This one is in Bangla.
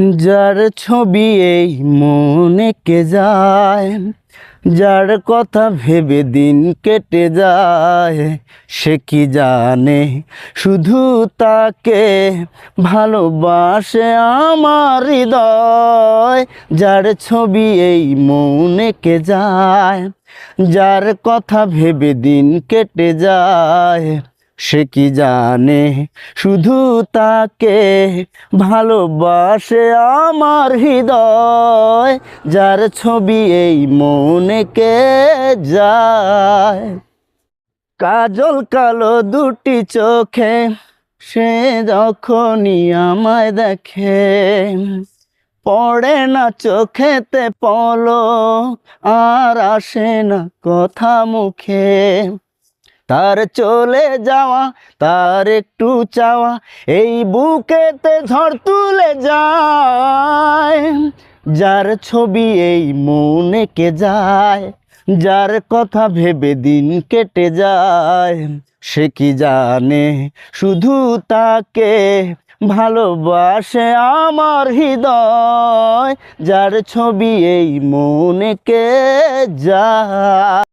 যার ছবি এই মনে কে যায়, যার কথা ভেবে দিন কেটে যায়, সে কি জানে শুধু তাকে ভালোবাসে আমার হৃদয়। যার ছবি এই মনে কে যায়, যার কথা ভেবে দিন কেটে যায়, সে কি জানে শুধু তাকে ভালোবাসে আমার হৃদয়। যার ছবি এই মনে কে যায়। কাজল কালো দুটি চোখে সে যখনই আমায় দেখে, পড়ে না চোখেতে পলক আর আসে না কথা মুখে। তার চলে যাওয়া, তার একটু চাওয়া এই বুকেতে ঝড় তুলে যায়। যার ছবি এই মনে কে যায়, যার কথা ভেবে দিন কেটে যায়, সে কি জানে শুধু তাকে ভালোবাসে আমার হৃদয়। যার ছবি এই মনে কে যায়।